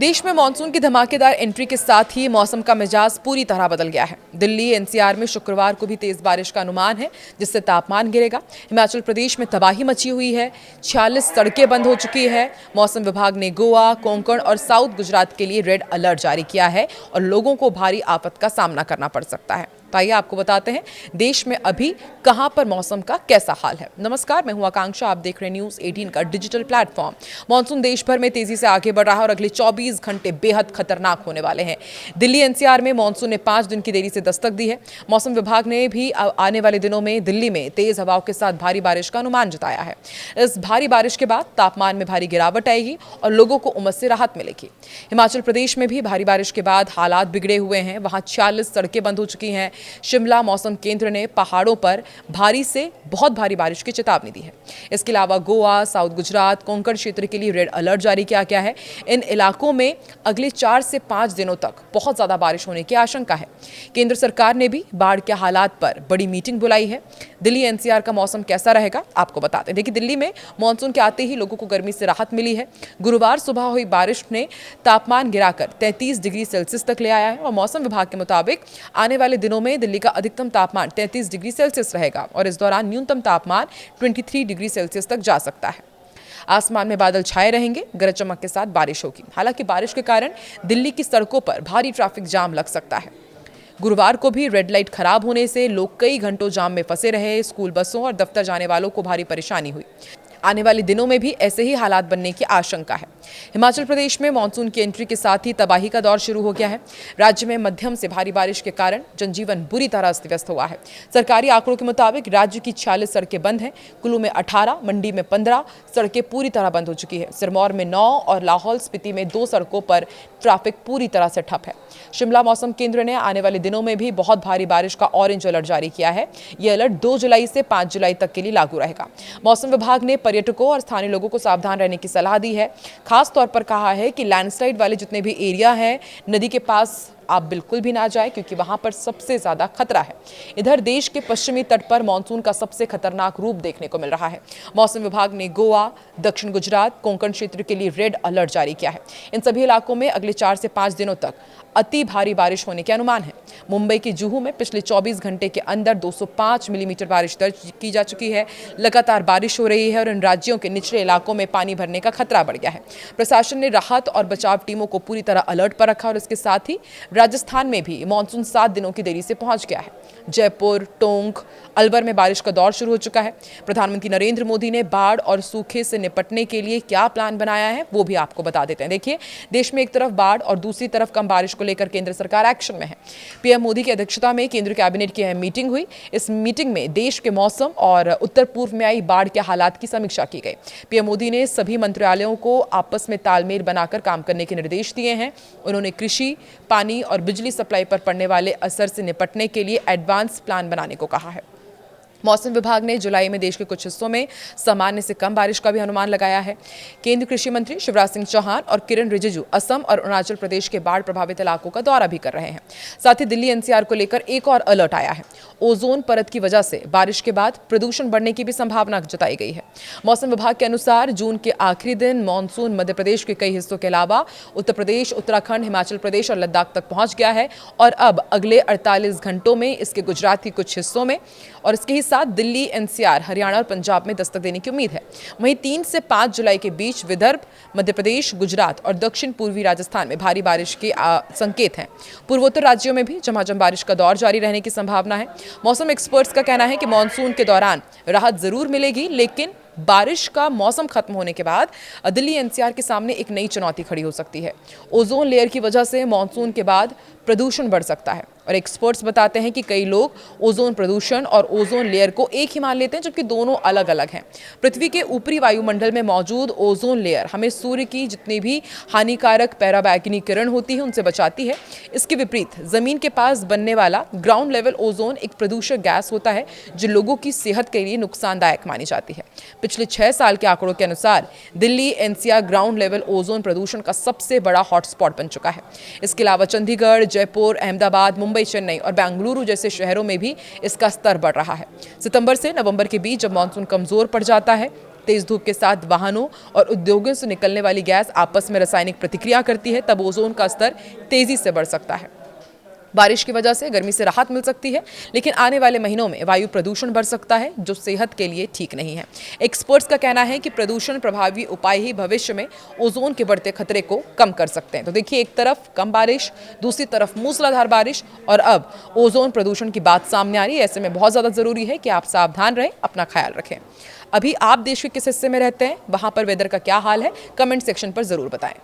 देश में मानसून की धमाकेदार एंट्री के साथ ही मौसम का मिजाज पूरी तरह बदल गया है। दिल्ली एनसीआर में शुक्रवार को भी तेज बारिश का अनुमान है, जिससे तापमान गिरेगा। हिमाचल प्रदेश में तबाही मची हुई है, 46 सड़कें बंद हो चुकी है। मौसम विभाग ने गोवा, कोंकण और साउथ गुजरात के लिए रेड अलर्ट जारी किया है और लोगों को भारी आफत का सामना करना पड़ सकता है। तो आइए आपको बताते हैं देश में अभी कहां पर मौसम का कैसा हाल है। नमस्कार, मैं हूं आकांक्षा, आप देख रहे हैं न्यूज़ 18 का डिजिटल प्लेटफॉर्म। मॉनसून देश भर में तेजी से आगे बढ़ रहा है और अगले 24 घंटे बेहद खतरनाक होने वाले हैं। दिल्ली एनसीआर में मॉनसून ने 5 दिन की देरी से दस्तक दी है। मौसम विभाग ने भी आने वाले दिनों में दिल्ली में तेज हवाओं के साथ भारी बारिश का अनुमान जताया है। इस भारी बारिश के बाद तापमान में भारी गिरावट आएगी और लोगों को उमस से राहत मिलेगी। हिमाचल प्रदेश में भी भारी बारिश के बाद हालात बिगड़े हुए हैं। वहां 46 सड़कें बंद हो चुकी हैं। शिमला मौसम केंद्र ने पहाड़ों पर भारी से बहुत भारी बारिश की चेतावनी दी है। इसके अलावा गोवा, साउथ गुजरात, कोंकण क्षेत्र के लिए रेड अलर्ट जारी किया गया है। इन इलाकों में अगले 4 से 5 दिनों तक बहुत ज्यादा बारिश होने की आशंका है। केंद्र सरकार ने भी बाढ़ के हालात पर बड़ी मीटिंग बुलाई है। दिल्ली एनसीआर का मौसम कैसा रहेगा आपको बताते हैं। देखिए, दिल्ली में मानसून के आते ही लोगों को गर्मी से राहत मिली है। गुरुवार सुबह हुई बारिश ने तापमान गिराकर 33 डिग्री सेल्सियस तक ले आया है और मौसम विभाग के मुताबिक आने वाले दिनों में दिल्ली का अधिकतम तापमान 33 डिग्री सेल्सियस रहेगा और इस दौरान न्यूनतम तापमान 23 डिग्री सेल्सियस तक जा सकता है। आसमान में बादल छाए रहेंगे, गरज चमक के साथ बारिश होगी। हालांकि बारिश के कारण दिल्ली की सड़कों पर भारी ट्रैफिक जाम लग सकता है। गुरुवार को भी रेड लाइट खराब होने से लोग कई घंटों जाम में फंसे रहे। स्कूल बसों और दफ्तर जाने वालों को भारी परेशानी हुई। आने वाले दिनों में भी ऐसे ही हालात बनने की आशंका है। हिमाचल प्रदेश में मानसून की एंट्री के साथ ही तबाही का दौर शुरू हो गया है। राज्य में मध्यम से भारी बारिश के कारण जनजीवन बुरी तरह अस्त व्यस्त हुआ है। सरकारी आंकड़ों के मुताबिक राज्य की 46 सड़कें बंद हैं। कुल्लू में 18, मंडी में 15 सड़कें पूरी तरह बंद हो चुकी है। सिरमौर में 9 और लाहौल स्पीति में 2 सड़कों पर ट्रैफिक पूरी तरह से ठप है। शिमला मौसम केंद्र ने आने वाले दिनों में भी बहुत भारी बारिश का ऑरेंज अलर्ट जारी किया है। यह अलर्ट 2 जुलाई से 5 जुलाई तक के लिए लागू रहेगा। मौसम विभाग ने पर्यटकों और स्थानीय लोगों को सावधान रहने की सलाह दी है। खास तौर पर कहा है कि लैंडस्लाइड वाले जितने भी एरिया हैं, नदी के पास आप बिल्कुल भी ना जाएं, क्योंकि वहां पर सबसे ज्यादा खतरा है। इधर देश के पश्चिमी तट पर मानसून का सबसे खतरनाक रूप देखने को मिल रहा है। मौसम विभाग ने गोवा, दक्षिण गुजरात, कोंकण क्षेत्र के लिए रेड अलर्ट जारी किया है। इन सभी इलाकों में अगले 4 से 5 दिनों तक अति भारी बारिश होने के अनुमान है। मुंबई की जुहू में पिछले 24 घंटे के अंदर 205 मिलीमीटर बारिश दर्ज की जा चुकी है। लगातार बारिश हो रही है और इन राज्यों के निचले इलाकों में पानी भरने का खतरा बढ़ गया है। प्रशासन ने राहत और बचाव टीमों को पूरी तरह अलर्ट पर रखा और इसके साथ ही राजस्थान में भी मानसून 7 दिनों की देरी से पहुंच गया है। जयपुर, टोंक, अलवर में बारिश का दौर शुरू हो चुका है। प्रधानमंत्री नरेंद्र मोदी ने बाढ़ और सूखे से निपटने के लिए क्या प्लान बनाया है वो भी आपको बता देते हैं। देखिए, देश में एक तरफ बाढ़ और दूसरी तरफ कम बारिश को लेकर केंद्र सरकार एक्शन में है। पीएम मोदी की अध्यक्षता में केंद्र कैबिनेट की अहम मीटिंग हुई। इस मीटिंग में देश के मौसम और उत्तर पूर्व में आई बाढ़ के हालात की समीक्षा की गई। पीएम मोदी ने सभी मंत्रालयों को आपस में तालमेल बनाकर काम करने के निर्देश दिए हैं। उन्होंने कृषि, पानी और बिजली सप्लाई पर पड़ने वाले असर से निपटने के लिए एडवांस प्लान बनाने को कहा है। मौसम विभाग ने जुलाई में देश के कुछ हिस्सों में सामान्य से कम बारिश का भी अनुमान लगाया है। केंद्रीय कृषि मंत्री शिवराज सिंह चौहान और किरण रिजिजू असम और अरुणाचल प्रदेश के बाढ़ प्रभावित इलाकों का दौरा भी कर रहे हैं। साथ ही दिल्ली एनसीआर को लेकर एक और अलर्ट आया है। ओजोन परत की वजह से बारिश के बाद प्रदूषण बढ़ने की भी संभावना जताई गई है। मौसम विभाग के अनुसार जून के आखिरी दिन मानसून मध्य प्रदेश के कई हिस्सों के अलावा उत्तर प्रदेश, उत्तराखंड, हिमाचल प्रदेश और लद्दाख तक पहुंच गया है और अब अगले 48 घंटों में इसके गुजरात के कुछ हिस्सों में और इसके साथ दिल्ली एनसीआर, हरियाणा और पंजाब में दस्तक देने की उम्मीद है। वहीं 3 से 5 जुलाई के बीच विदर्भ, मध्य प्रदेश, गुजरात और दक्षिण पूर्वी राजस्थान में भारी बारिश के संकेत हैं। पूर्वोत्तर राज्यों में भी झमाझम बारिश का दौर जारी रहने की संभावना है। मौसम एक्सपर्ट्स का कहना है कि मानसून के दौरान राहत जरूर मिलेगी, लेकिन बारिश का मौसम खत्म होने के बाद दिल्ली एनसीआर के सामने एक नई चुनौती खड़ी हो सकती है। ओजोन लेयर की वजह से मानसून के बाद प्रदूषण बढ़ सकता है और एक्सपर्ट्स बताते हैं कि कई लोग ओजोन प्रदूषण और ओजोन लेयर को एक ही मान लेते हैं, जबकि दोनों अलग अलग हैं। पृथ्वी के ऊपरी वायुमंडल में मौजूद ओजोन लेयर हमें सूर्य की जितनी भी हानिकारक पराबैंगनी किरण होती है उनसे बचाती है। इसके विपरीत जमीन के पास बनने वाला ग्राउंड लेवल ओजोन एक प्रदूषक गैस होता है जो लोगों की सेहत के लिए नुकसानदायक मानी जाती है। पिछले 6 साल के आंकड़ों के अनुसार Delhi NCR ground level ozone प्रदूषण का सबसे बड़ा हॉटस्पॉट बन चुका है। इसके अलावा चंडीगढ़, जयपुर, अहमदाबाद, मुंबई, चेन्नई और बेंगलुरु जैसे शहरों में भी इसका स्तर बढ़ रहा है। सितंबर से नवंबर के बीच जब मानसून कमजोर पड़ जाता है तेज धूप के साथ वाहनों और उद्योगों से निकलने वाली गैस आपस में रासायनिक प्रतिक्रिया करती है, तब ओजोन का स्तर तेजी से बढ़ सकता है। बारिश की वजह से गर्मी से राहत मिल सकती है, लेकिन आने वाले महीनों में वायु प्रदूषण बढ़ सकता है, जो सेहत के लिए ठीक नहीं है। एक्सपर्ट्स का कहना है कि प्रदूषण प्रभावी उपाय ही भविष्य में ओजोन के बढ़ते खतरे को कम कर सकते हैं। तो देखिए, एक तरफ कम बारिश, दूसरी तरफ मूसलाधार बारिश और अब ओजोन प्रदूषण की बात सामने आ रही है। ऐसे में बहुत ज़्यादा ज़रूरी है कि आप सावधान रहें, अपना ख्याल रखें। अभी आप देश के किस हिस्से में रहते हैं, वहाँ पर वेदर का क्या हाल है, कमेंट सेक्शन पर ज़रूर बताएं।